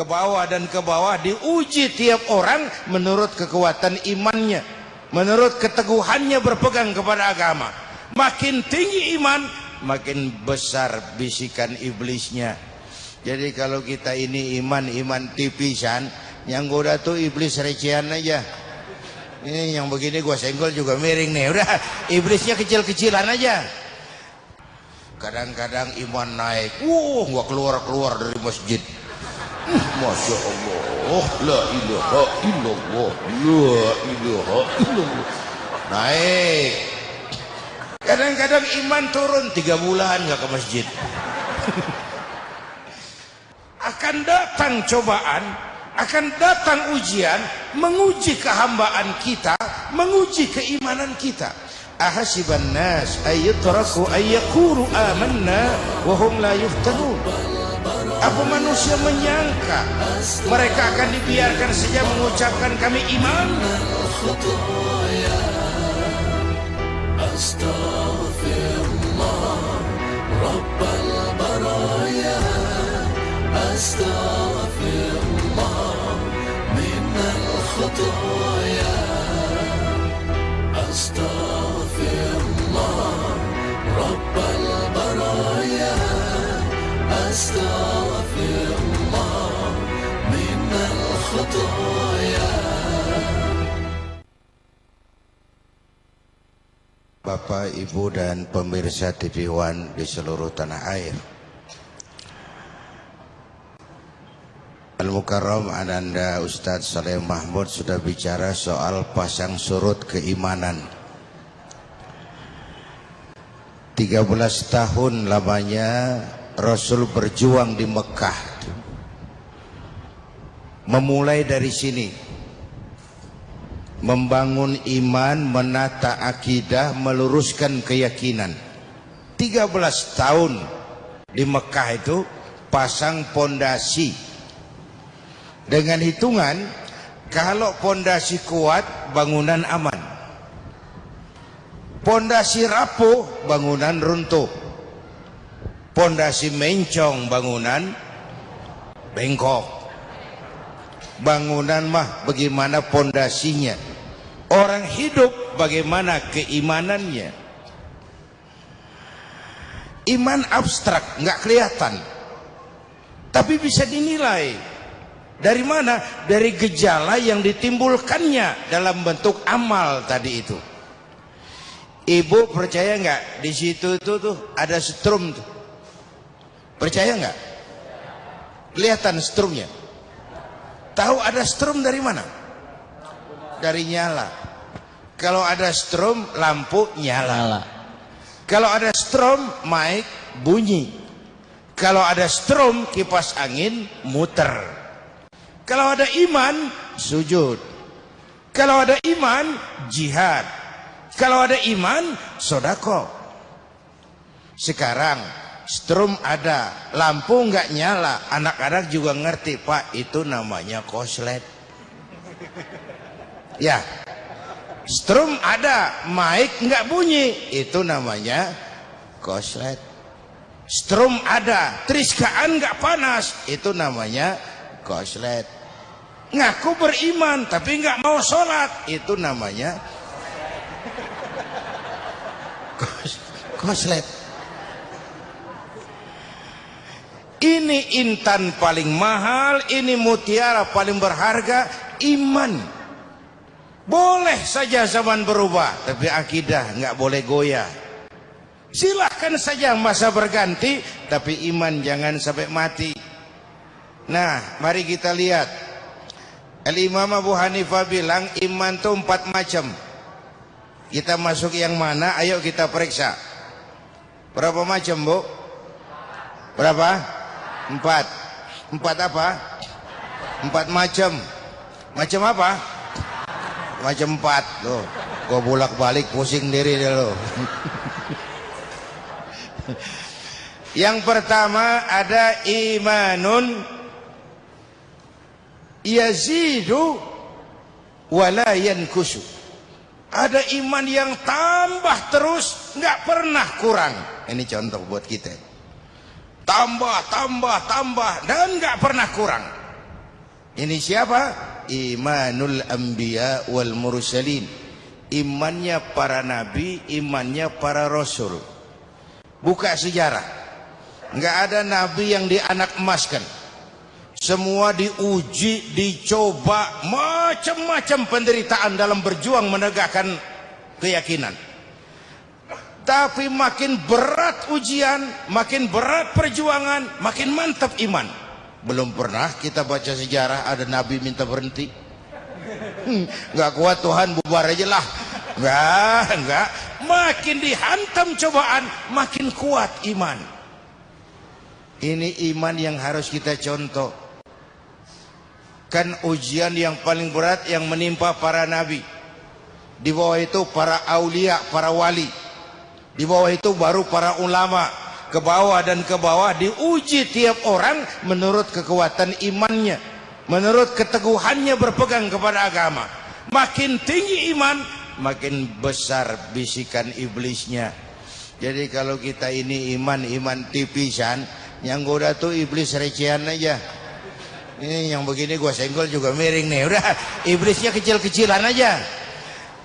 ke bawah dan ke bawah, diuji tiap orang menurut kekuatan imannya, menurut keteguhannya berpegang kepada agama. Makin tinggi iman, makin besar bisikan iblisnya. Jadi kalau kita ini iman tipisan, yang goda tuh iblis recehan aja. Ini yang begini gua senggol juga miring nih. Udah, iblisnya kecil-kecilan aja. Kadang-kadang iman naik, gua keluar dari masjid. Masya Allah, la ilaha illallah, la ilaha illallah. Naik. Kadang-kadang iman turun 3 bulan nggak ke masjid. Akan datang cobaan, akan datang ujian, menguji kehambaan kita, menguji keimanan kita. Ahasiban nas ayyutraku ayyakuru amanna wa hum la yuftanun. Apa manusia menyangka mereka akan dibiarkan saja mengucapkan kami iman? Astaghfirullah Rabbal baraya, astaghfirullah minal khutaya, astaghfirullah Rabbal baraya, astaghfirullah minal khutaya. Bapak, Ibu dan pemirsa TV One di seluruh tanah air, Al-Mukarram Ananda Ustadz Saleh Mahmud sudah bicara soal pasang surut keimanan. 13 tahun lamanya Rasul berjuang di Mekah. Memulai dari sini, membangun iman, menata akidah, meluruskan keyakinan. 13 tahun di Mekah itu pasang pondasi. Dengan hitungan, kalau pondasi kuat, bangunan aman. Pondasi rapuh, bangunan runtuh. Pondasi mencong, bangunan bengkok. Bangunan mah bagaimana pondasinya. Orang hidup bagaimana keimanannya. Iman abstrak, nggak kelihatan, tapi bisa dinilai. Dari mana? Dari gejala yang ditimbulkannya dalam bentuk amal tadi itu. Ibu percaya nggak di situ tuh ada strum tuh? Percaya nggak? Kelihatan strumnya. Tahu ada strum dari mana? Dari nyala. Kalau ada strum, lampu nyala. Kalau ada strum, mic bunyi. Kalau ada strum, kipas angin muter. Kalau ada iman, sujud. Kalau ada iman, jihad. Kalau ada iman, sodako. Sekarang strum ada, lampu nggak nyala, anak-anak juga ngerti, Pak, itu namanya koslet. Ya, strum ada, mic nggak bunyi, itu namanya koslet. Strum ada, triskaan nggak panas, itu namanya koslet. Ngaku beriman tapi nggak mau sholat, itu namanya koslet. Ini intan paling mahal, ini mutiara paling berharga, iman. Boleh saja zaman berubah, tapi akidah nggak boleh goyah. Silahkan saja masa berganti, tapi iman jangan sampai mati. Nah, mari kita lihat. Al-Imam Abu Hanifah bilang iman itu 4 macam. Kita masuk yang mana? Ayo kita periksa. Berapa macam, Bu? Berapa? 4. 4 apa? 4 macam. Macam apa? Macam 4. Loh, gua bolak-balik pusing diri deh lo. Yang pertama ada imanun yazidu wala yankusu. Ada iman yang tambah terus, nggak pernah kurang. Ini contoh buat kita. Tambah, dan nggak pernah kurang. Ini siapa? Imanul anbiya wal mursalin. Imannya para nabi, imannya para rasul. Buka sejarah. Enggak ada nabi yang dianak emaskan. Semua diuji, dicoba, macam-macam penderitaan dalam berjuang menegakkan keyakinan. Tapi makin berat ujian, makin berat perjuangan, makin mantap iman. Belum pernah kita baca sejarah ada nabi minta berhenti. Enggak kuat Tuhan, bubar aja lah. Enggak. Makin dihantam cobaan, makin kuat iman. Ini iman yang harus kita contoh. Kan ujian yang paling berat yang menimpa para nabi. Di bawah itu para aulia, para wali. Di bawah itu baru para ulama. Ke bawah dan ke bawah diuji tiap orang menurut kekuatan imannya, menurut keteguhannya berpegang kepada agama. Makin tinggi iman, makin besar bisikan iblisnya. Jadi kalau kita ini iman tipisan, yang goda tuh iblis recehan aja. Ini yang begini gua senggol juga miring nih. Udah, iblisnya kecil-kecilan aja.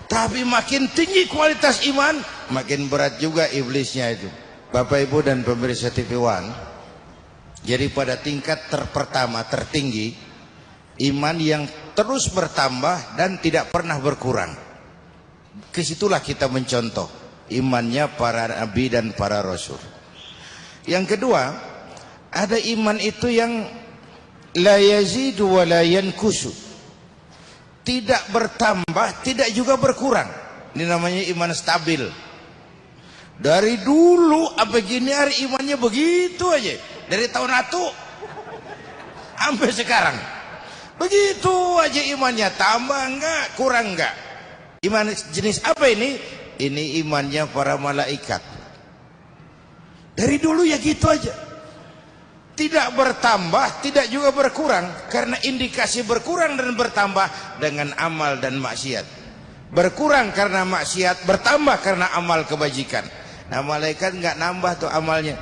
Tapi makin tinggi kualitas iman, makin berat juga iblisnya itu. Bapak Ibu dan pemirsa TV One. Jadi pada tingkat pertama tertinggi, iman yang terus bertambah dan tidak pernah berkurang. Kesitulah kita mencontoh imannya para nabi dan para rasul. Yang kedua, ada iman itu yang la yazidu wa la yankusu. Tidak bertambah, tidak juga berkurang. Ini namanya iman stabil. Dari dulu sampai gini hari imannya begitu aja. Dari tahun atu sampai sekarang. Begitu aja imannya, tambah enggak, kurang enggak. Iman jenis apa ini? Ini imannya para malaikat. Dari dulu ya gitu aja. Tidak bertambah, tidak juga berkurang. Karena indikasi berkurang dan bertambah dengan amal dan maksiat. Berkurang karena maksiat, bertambah karena amal kebajikan. Nah malaikat nggak nambah tuh amalnya.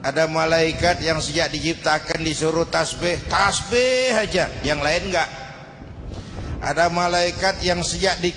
Ada malaikat yang sejak diciptakan disuruh tasbih aja, yang lain nggak. Ada malaikat yang sejak di